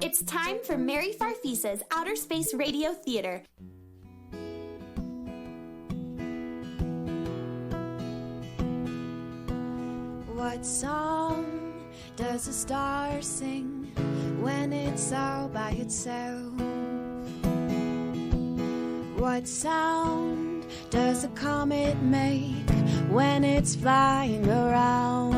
It's time for Mary Farfisa's Outer Space Radio Theater. What song does a star sing when it's all by itself? What sound does a comet make when it's flying around?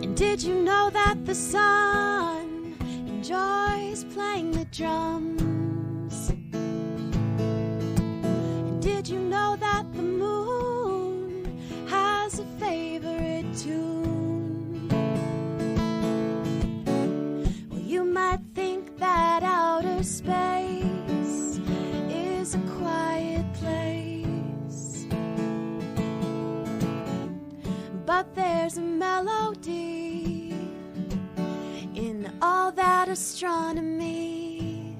And did you know that the sun enjoys playing the drums? And did you know that the moon has a favorite tune? Well, you might think that outer space is a quiet place, but there's a melody in all that astronomy.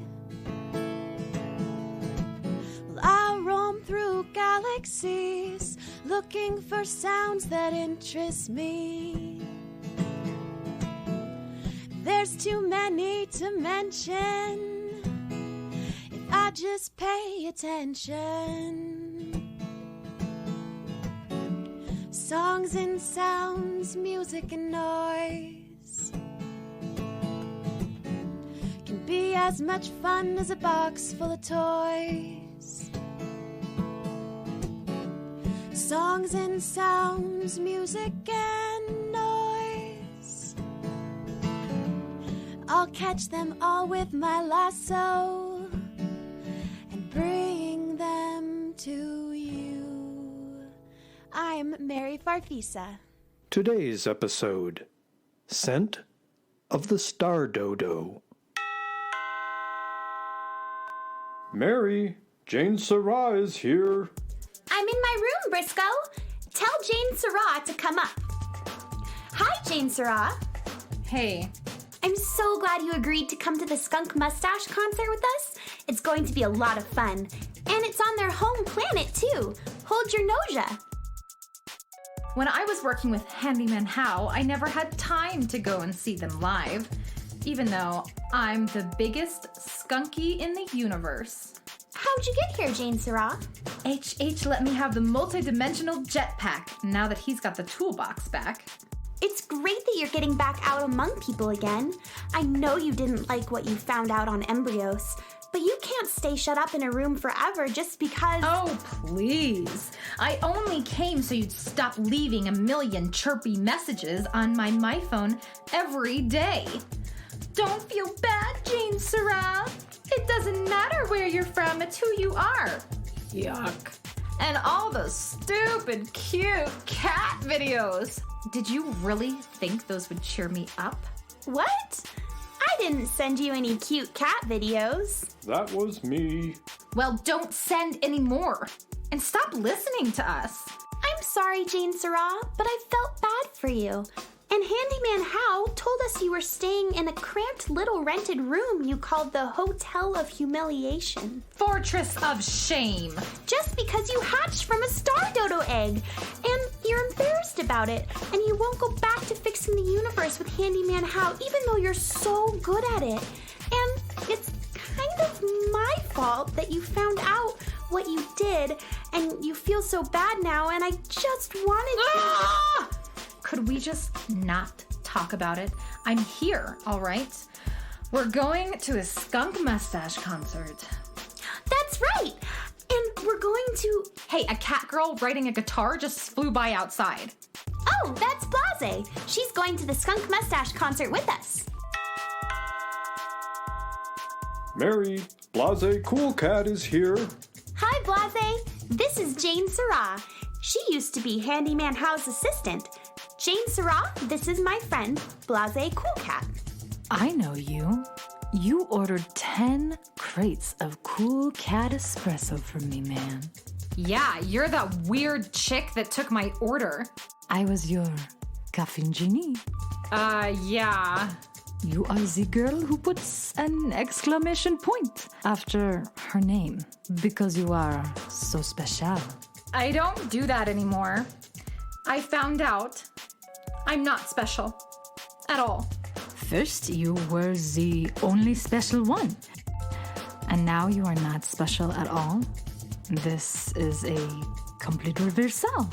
Well, I roam through galaxies looking for sounds that interest me. There's too many to mention if I just pay attention. Songs and sounds, music and noise can be as much fun as a box full of toys. Songs and sounds, music and noise, I'll catch them all with my lasso and bring them to you. I'm Mary Farfisa. Today's episode, Scent of the Star-Dodo. Mary, Jane Sarah is here. I'm in my room, Briscoe. Tell Jane Sarah to come up. Hi, Jane Sarah. Hey. I'm so glad you agreed to come to the Skunk Mustache concert with us. It's going to be a lot of fun. And it's on their home planet, too. Hold your noja. When I was working with Handyman How, I never had time to go and see them live, even though I'm the biggest skunky in the universe. How'd you get here, Jane Sarah? HH let me have the multi-dimensional jetpack now that he's got the toolbox back. It's great that you're getting back out among people again. I know you didn't like what you found out on embryos, but you can't stay shut up in a room forever just because... Oh, please. I only came so you'd stop leaving a million chirpy messages on my phone every day. Don't feel bad, Jane Sarah. It doesn't matter where you're from, it's who you are. Yuck. And all those stupid, cute cat videos. Did you really think those would cheer me up? What? I didn't send you any cute cat videos. That was me. Well, don't send any more. And stop listening to us. I'm sorry, Jane Sarah, but I felt bad for you. And Handyman How told us you were staying in a cramped little rented room you called the Hotel of Humiliation. Fortress of Shame. Just because you hatched from a Star-Dodo egg. And you're embarrassed about it. And you won't go back to fixing the universe with Handyman How, even though you're so good at it. And it's kind of my fault that you found out what you did. And you feel so bad now, and I just wanted to... Ah! Could we just not talk about it? I'm here, all right? We're going to a Skunk Mustache concert. That's right! And we're going to... Hey, a cat girl riding a guitar just flew by outside. Oh, that's Blase. She's going to the Skunk Mustache concert with us. Mary, Blase Cool Cat is here. Hi, Blase. This is Jane Sarah. She used to be Handyman How's assistant. Jane Sarah, this is my friend, Blase Cool Cat. I know you. You ordered 10 crates of Cool Cat espresso from me, man. Yeah, you're that weird chick that took my order. I was your caffeine genie. Yeah. You are the girl who puts an exclamation point after her name because you are so special. I don't do that anymore. I found out I'm not special at all. First, you were the only special one. And now you are not special at all. This is a complete reversal.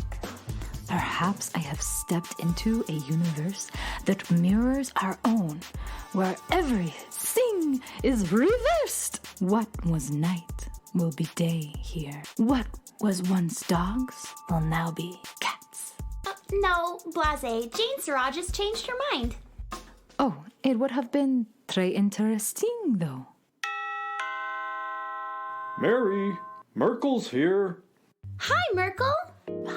Perhaps I have stepped into a universe that mirrors our own, where everything is reversed. What was night will be day here. What was once dogs will now be cats. No, Blase, Jane Siraj just changed her mind. Oh, it would have been très interesting, though. Mary, Merkel's here. Hi, Merkel.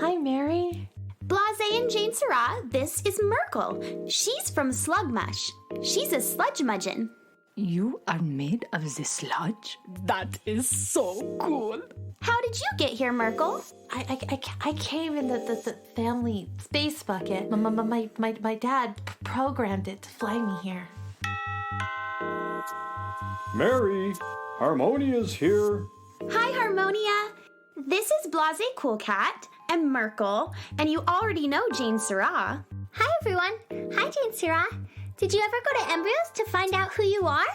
Hi, Mary. Blase and Jane Siraj, this is Merkel. She's from Slugmush. She's a sludge-mudgeon. You are made of the sludge? That is so cool. How did you get here, Merkel? I came in the family space bucket. My dad programmed it to fly me here. Mary, Harmonia's here. Hi, Harmonia. This is Blase Cool Cat and Merkel, and you already know Jane Siraj. Hi, everyone. Hi, Jane Siraj. Did you ever go to Embryos to find out who you are?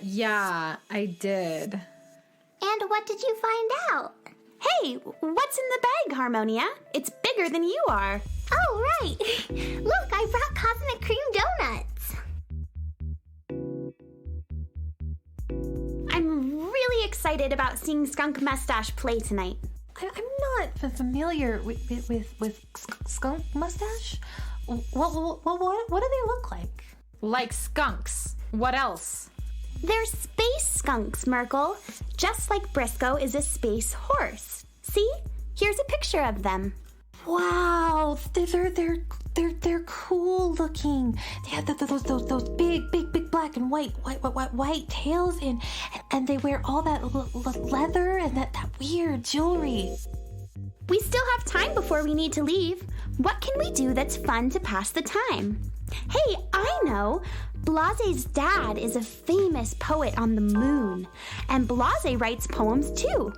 Yeah, I did. And what did you find out? Hey, what's in the bag, Harmonia? It's bigger than you are. Oh, right. Look, I brought Cosmic Cream Donuts. I'm really excited about seeing Skunk Mustache play tonight. I'm not familiar with skunk mustache. Well, what do they look like? Like skunks. What else? They're space skunks, Merkel. Just like Briscoe is a space horse. See? Here's a picture of them. Wow, they're cool looking. They have those big black and white tails and they wear all that leather and that weird jewelry. We still have time before we need to leave. What can we do that's fun to pass the time? Hey, I know! Blase's dad is a famous poet on the moon, and Blase writes poems too.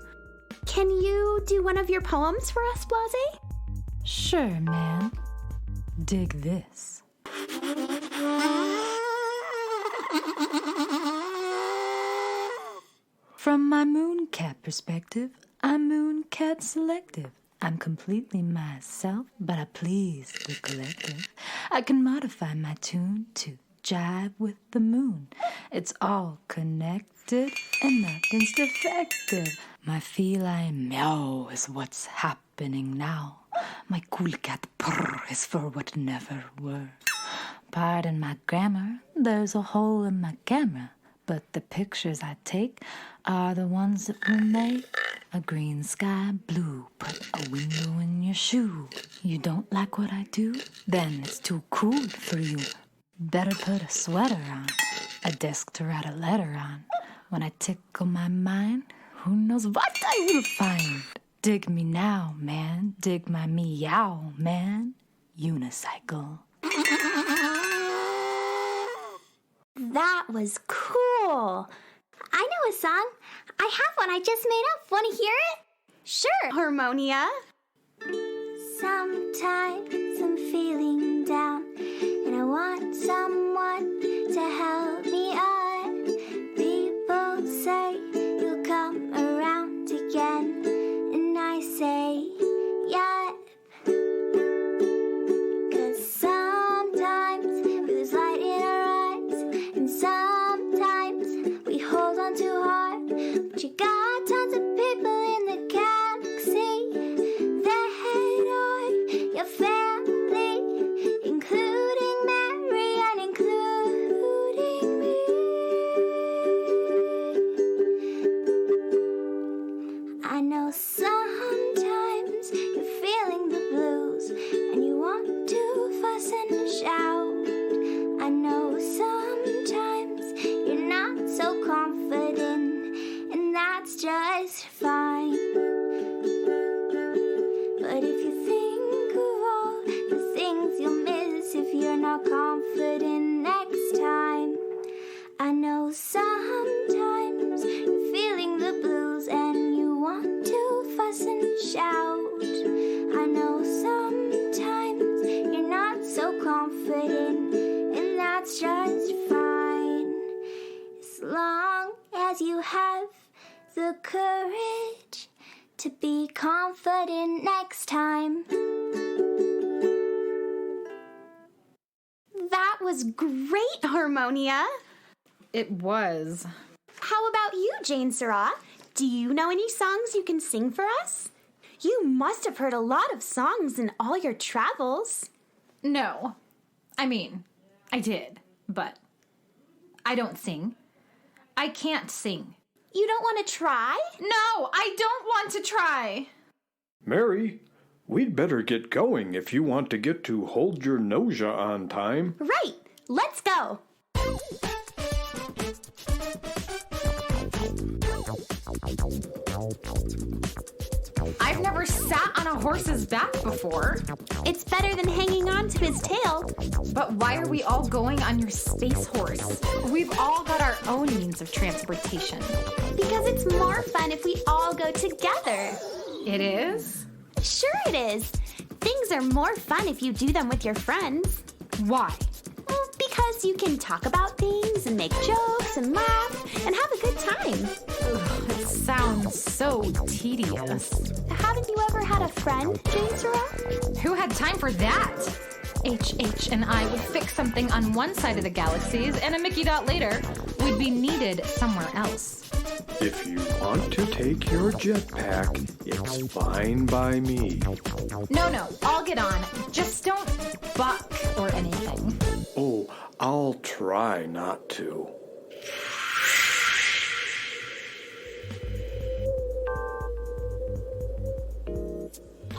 Can you do one of your poems for us, Blase? Sure, man. Dig this. From my moon cat perspective, I'm moon cat selective. I'm completely myself, but I please the collective. I can modify my tune to jive with the moon. It's all connected and nothing's defective. My feline meow is what's happening now. My cool cat purr is for what never were. Pardon my grammar, there's a hole in my camera. But the pictures I take are the ones that will make a green sky blue. Put a window in your shoe. You don't like what I do? Then it's too cool for you. Better put a sweater on, a desk to write a letter on. When I tickle my mind, who knows what I will find? Dig me now, man. Dig my meow, man. Unicycle. That was cool. I know a song. I have one I just made up. Want to hear it? Sure, Harmonia. Sometimes I'm feeling down and I want someone to help me on. People say you'll come around again, and I say, yep. 'Cause sometimes we lose light in our eyes, and sometimes we hold on too hard. But you got tons of people in the galaxy that are your family, including that's just fine. As long as you have the courage to be confident next time. That was great, Harmonia. It was. How about you, Jane Sarah? Do you know any songs you can sing for us? You must have heard a lot of songs in all your travels. No. I mean, I did, but I don't sing. I can't sing. You don't want to try? No, I don't want to try. Mary, we'd better get going if you want to get to Hold Your Nosia on time. Right. Let's go. I've never sat on a horse's back before. It's better than hanging on to his tail. But why are we all going on your space horse? We've all got our own means of transportation. Because it's more fun if we all go together. It is? Sure it is. Things are more fun if you do them with your friends. Why? Well, because you can talk about things and make jokes and laugh and have a good time. Ugh, it sounds so tedious. Haven't you ever had a friend, Jane Sarah? Who had time for that? HH and I would fix something on one side of the galaxies, and a Mickey dot later, we'd be needed somewhere else. If you want to take your jetpack, it's fine by me. No, I'll get on. Just don't buck or anything. Oh, I'll try not to.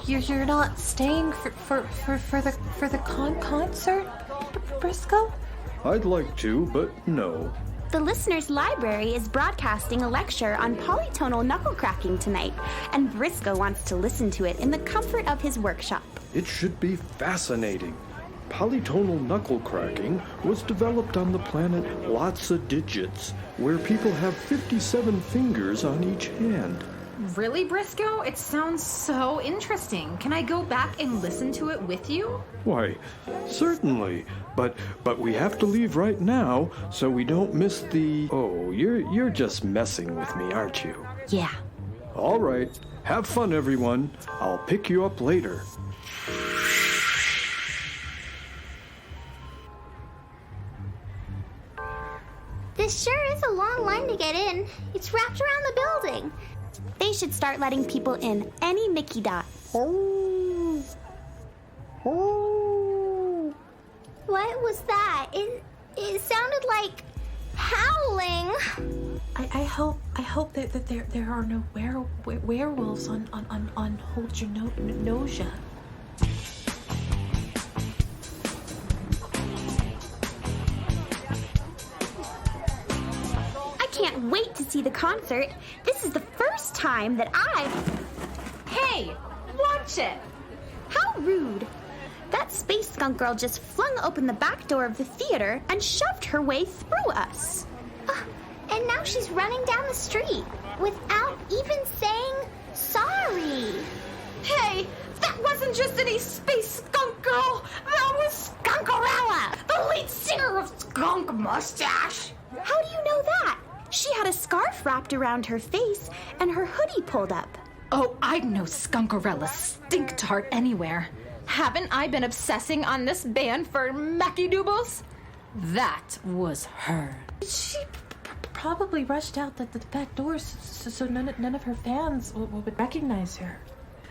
You're not staying for the concert, Briscoe? I'd like to, but no. The Listener's Library is broadcasting a lecture on polytonal knuckle cracking tonight, and Briscoe wants to listen to it in the comfort of his workshop. It should be fascinating. Polytonal knuckle cracking was developed on the planet Lots of Digits, where people have 57 fingers on each hand. Really, Briscoe? It sounds so interesting. Can I go back and listen to it with you? Why, certainly, but we have to leave right now so we don't miss the... Oh, you're just messing with me, aren't you? Yeah. All right, have fun, everyone. I'll pick you up later. This sure is a long line to get in. It's wrapped around the building. They should start letting people in any Mickey dot. What was that? It sounded like howling. I hope that there are no werewolves on Hold Your Nosia. I can't wait to see the concert. This is the first time that Hey, watch it! How rude. That space skunk girl just flung open the back door of the theater and shoved her way through us. And now she's running down the street without even saying sorry. Hey, that wasn't just any space skunk girl. That was Skunkarella, the lead singer of Skunk Mustache. How do you know that? She had a scarf wrapped around her face and her hoodie pulled up. Oh, I'd know Skunkarella stink tart anywhere. Haven't I been obsessing on this band for Mackie Doobles? That was her. She probably rushed out the back door so none of her fans would recognize her.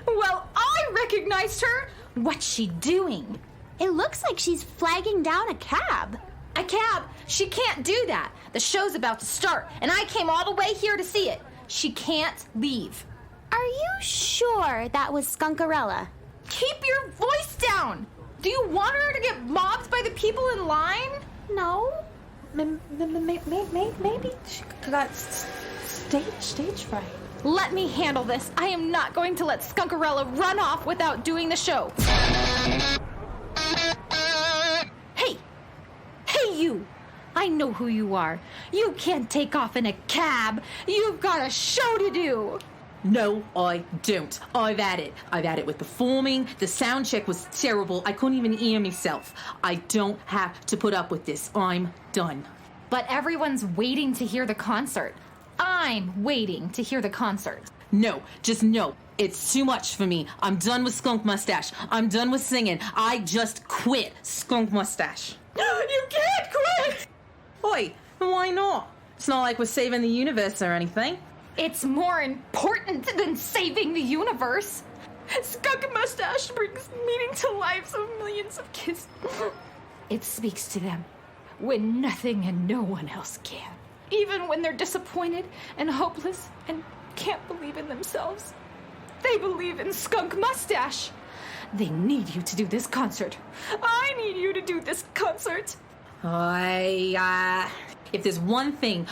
Well, I recognized her. What's she doing? It looks like she's flagging down a cab. A cab? She can't do that. The show's about to start, and I came all the way here to see it. She can't leave. Are you sure that was Skunkarella? Keep your voice down! Do you want her to get mobbed by the people in line? No. Maybe she got stage fright. Let me handle this. I am not going to let Skunkarella run off without doing the show. Hey! Hey, you! I know who you are. You can't take off in a cab. You've got a show to do. No, I don't. I've had it. I've had it with performing. The sound check was terrible. I couldn't even hear myself. I don't have to put up with this. I'm done. But everyone's waiting to hear the concert. I'm waiting to hear the concert. No, just no. It's too much for me. I'm done with Skunk Mustache. I'm done with singing. I just quit Skunk Mustache. You can't quit! Oi, why not? It's not like we're saving the universe or anything. It's more important than saving the universe. Skunk Mustache brings meaning to lives of millions of kids. It speaks to them when nothing and no one else can. Even when they're disappointed and hopeless and can't believe in themselves. They believe in Skunk Mustache. They need you to do this concert. I need you to do this concert. If there's one thing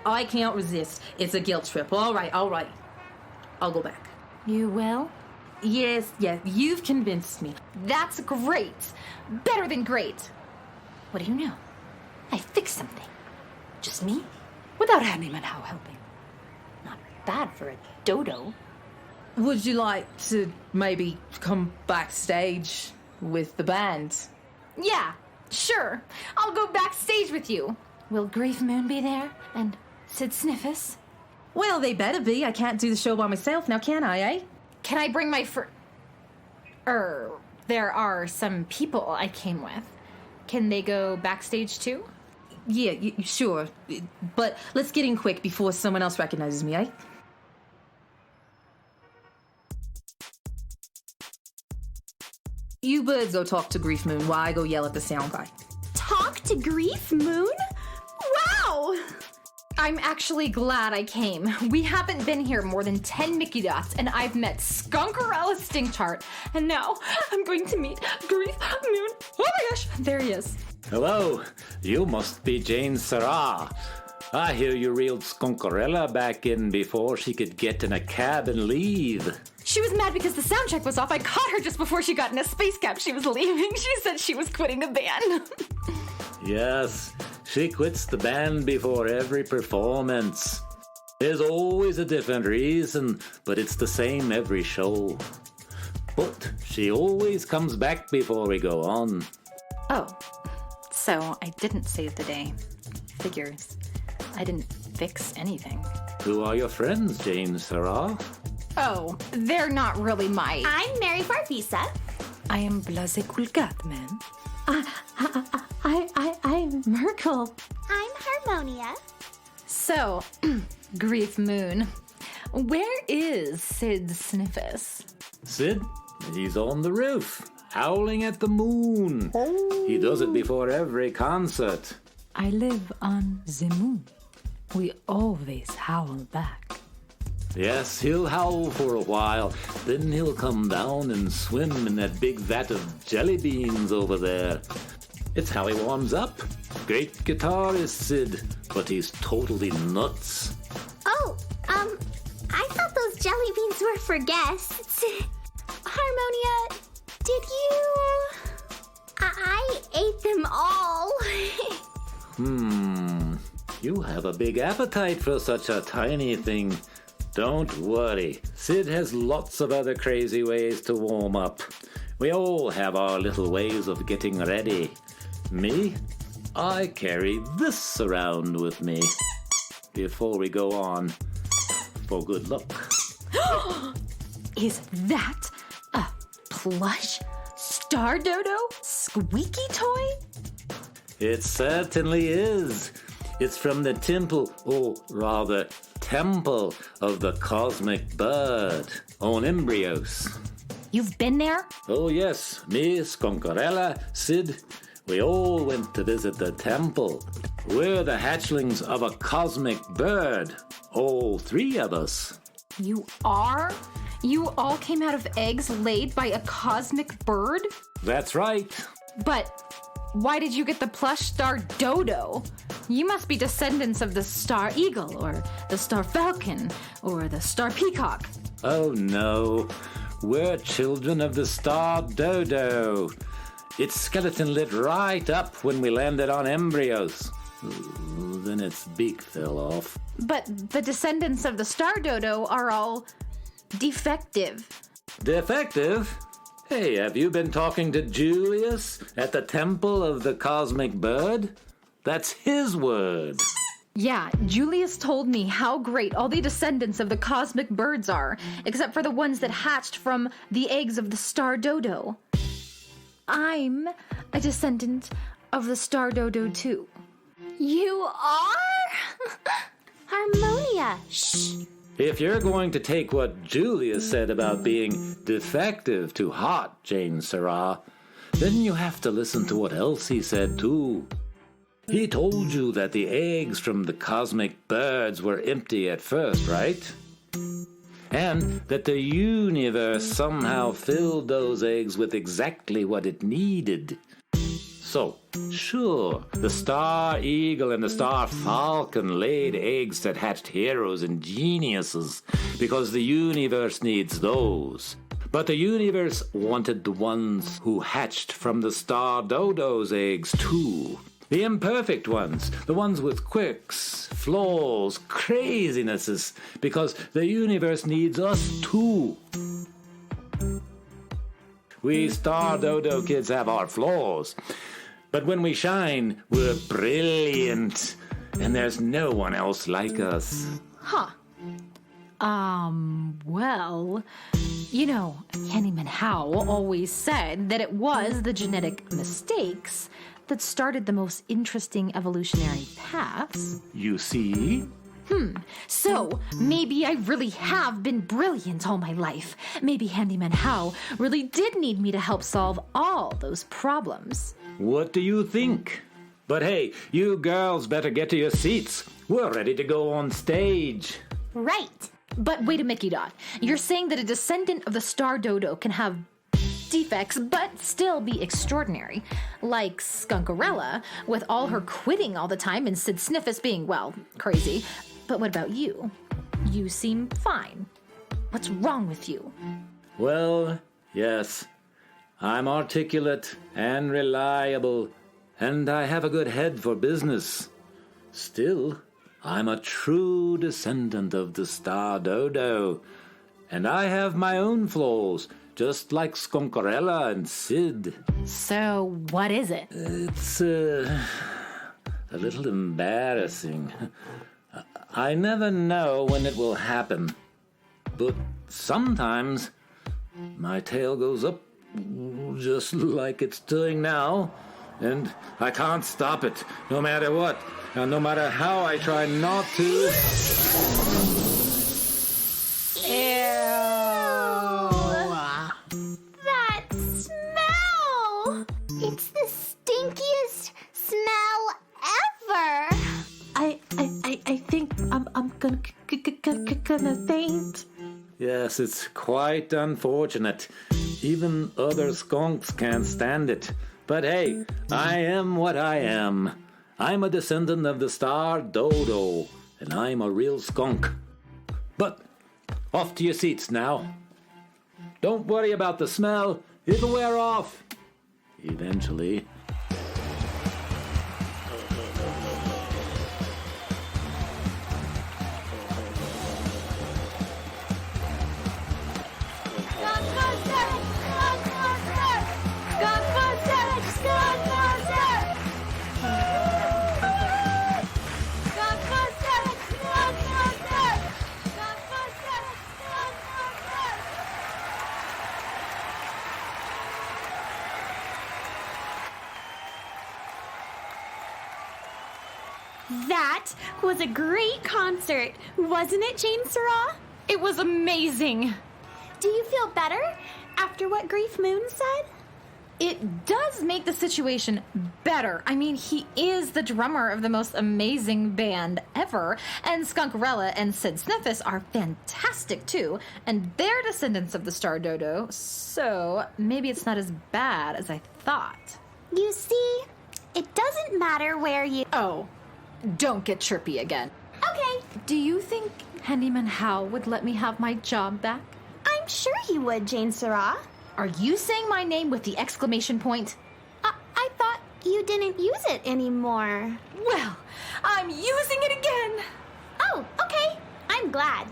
I can't resist, it's a guilt trip. All right. I'll go back. You will? Yes, you've convinced me. That's great. Better than great. What do you know? I fixed something. Just me, without Handyman How helping. Not bad for a dodo. Would you like to maybe come backstage with the band? Yeah, sure. I'll go backstage with you. Will Grief Moon be there? And Sid Sniffus? Well, they better be. I can't do the show by myself now, can I, eh? Can I bring my there are some people I came with. Can they go backstage too? Yeah, sure. But let's get in quick before someone else recognizes me, eh? You birds go talk to Grief Moon while I go yell at the sound guy. Talk to Grief Moon? Wow! I'm actually glad I came. We haven't been here more than 10 Mickey Dots, and I've met Skunkerella Stinkchart, and now I'm going to meet Grief Moon. Oh my gosh, there he is. Hello, you must be Jane Sarah. I hear you reeled Skunkerella back in before she could get in a cab and leave. She was mad because the sound check was off. I caught her just before she got in a space cab. She was leaving. She said she was quitting the band. Yes, she quits the band before every performance. There's always a different reason, but it's the same every show. But she always comes back before we go on. Oh, so I didn't save the day. Figures. I didn't fix anything. Who are your friends, Jane Sarah? Oh, they're not really my... I'm Mary Farfisa. I am Blase Kulgat, man. I'm Merkel. I'm Harmonia. So, Grief Moon, where is Sid Sniffus? Sid, he's on the roof, howling at the moon. He does it before every concert. I live on the moon. We always howl back. Yes, he'll howl for a while, then he'll come down and swim in that big vat of jelly beans over there. It's how he warms up. Great guitarist, Sid, but he's totally nuts. Oh, I thought those jelly beans were for guests. Harmonia, did you... I ate them all. You have a big appetite for such a tiny thing. Don't worry, Sid has lots of other crazy ways to warm up. We all have our little ways of getting ready. Me? I carry this around with me before we go on, for good luck. Is that a plush Star-Dodo squeaky toy? It certainly is. It's from the temple, or rather, temple of the cosmic bird on Embryos. You've been there? Oh yes, me, Skunkerella, Sid, we all went to visit the temple. We're the hatchlings of a cosmic bird, all three of us. You are? You all came out of eggs laid by a cosmic bird? That's right. But why did you get the plush Star-Dodo? You must be descendants of the Star Eagle, or the Star Falcon, or the Star Peacock. Oh no, we're children of the Star-Dodo. Its skeleton lit right up when we landed on Embryos. The when its beak fell off. But the descendants of the Star-Dodo are all defective. Defective? Hey, have you been talking to Julius at the Temple of the Cosmic Bird? That's his word. Yeah, Julius told me how great all the descendants of the cosmic birds are, except for the ones that hatched from the eggs of the Star-Dodo. I'm a descendant of the Star-Dodo too. You are? Harmonia, shh. If you're going to take what Julius said about being defective to heart, Jane Sarah, then you have to listen to what else he said too. He told you that the eggs from the cosmic birds were empty at first, right? And that the universe somehow filled those eggs with exactly what it needed. So, sure, the Star Eagle and the Star Falcon laid eggs that hatched heroes and geniuses because the universe needs those. But the universe wanted the ones who hatched from the Star-Dodo's eggs too. The imperfect ones, the ones with quirks, flaws, crazinesses, because the universe needs us too. We Star-Dodo kids have our flaws, but when we shine, we're brilliant, and there's no one else like us. Huh. Well, you know, Handyman Hal always said that it was the genetic mistakes that started the most interesting evolutionary paths. You see? So, maybe I really have been brilliant all my life. Maybe Handyman Hal really did need me to help solve all those problems. What do you think? But hey, you girls better get to your seats. We're ready to go on stage. Right. But wait a Mickey Dot. You're saying that a descendant of the Star-Dodo can have defects but still be extraordinary, like Skunkarella, with all her quitting all the time and Sid Sniffus being, well, crazy. But what about you? You seem fine. What's wrong with you? Well, yes. I'm articulate and reliable, and I have a good head for business. Still, I'm a true descendant of the Star-Dodo, and I have my own flaws, just like Skunkarella and Sid. So, what is it? It's a little embarrassing. I never know when it will happen, but sometimes my tail goes up just like it's doing now, and I can't stop it, no matter what, and no matter how I try not to. That smell! It's the stinkiest smell ever! I think I'm gonna faint. Yes, it's quite unfortunate. Even other skunks can't stand it. But hey, I am what I am. I'm a descendant of the Star-Dodo, and I'm a real skunk. But off to your seats now. Don't worry about the smell. It'll wear off. Eventually. That was a great concert, wasn't it, Jane Sarah? It was amazing. Do you feel better after what Grief Moon said? It does make the situation better. I mean, he is the drummer of the most amazing band ever, and Skunkarella and Sid Sniffus are fantastic too, and they're descendants of the Star-Dodo, so maybe it's not as bad as I thought. You see, it doesn't matter where you... Oh, don't get chirpy again. Okay, Do you think Handyman Hal would let me have my job back? I'm sure you would, Jane Sarah. Are you saying my name with the exclamation point? I thought you didn't use it anymore. Well, I'm using it again. Oh, okay. I'm glad.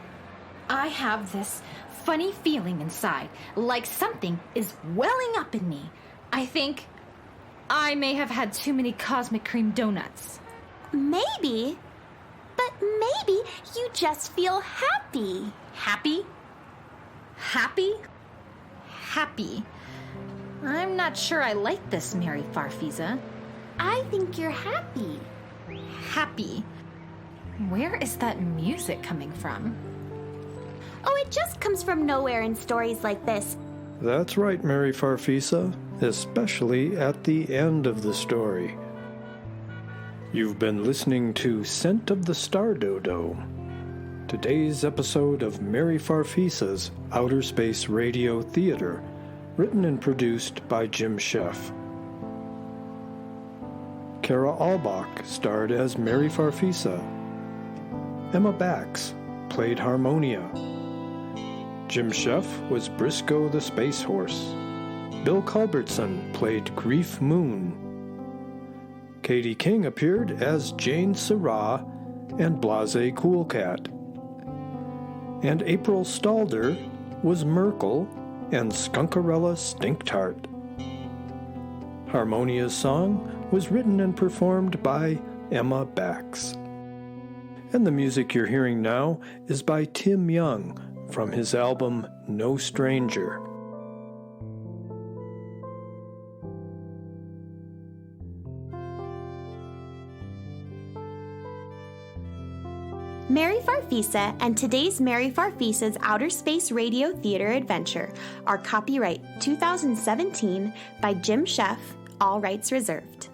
I have this funny feeling inside, like something is welling up in me. I think I may have had too many cosmic cream donuts. Maybe. But maybe you just feel happy. Happy? Happy? Happy. I'm not sure I like this, Mary Farfisa. I think you're happy. Happy. Where is that music coming from? Oh, it just comes from nowhere in stories like this. That's right, Mary Farfisa, especially at the end of the story. You've been listening to Scent of the Star-Dodo. Today's episode of Mary Farfisa's Outer Space Radio Theater, written and produced by Jim Sheff. Kara Albach starred as Mary Farfisa. Emma Bax played Harmonia. Jim Sheff was Briscoe the Space Horse. Bill Culbertson played Grief Moon. Katie King appeared as Jane Syrah and Blase Cool Cat. And April Stalder was Merkel and Skunkarella Stinktart. Harmonia's song was written and performed by Emma Bax. And the music you're hearing now is by Tim Young from his album No Stranger. Mary Farfisa and today's Mary Farfisa's Outer Space Radio Theater Adventure are copyright 2017 by Jim Sheff, all rights reserved.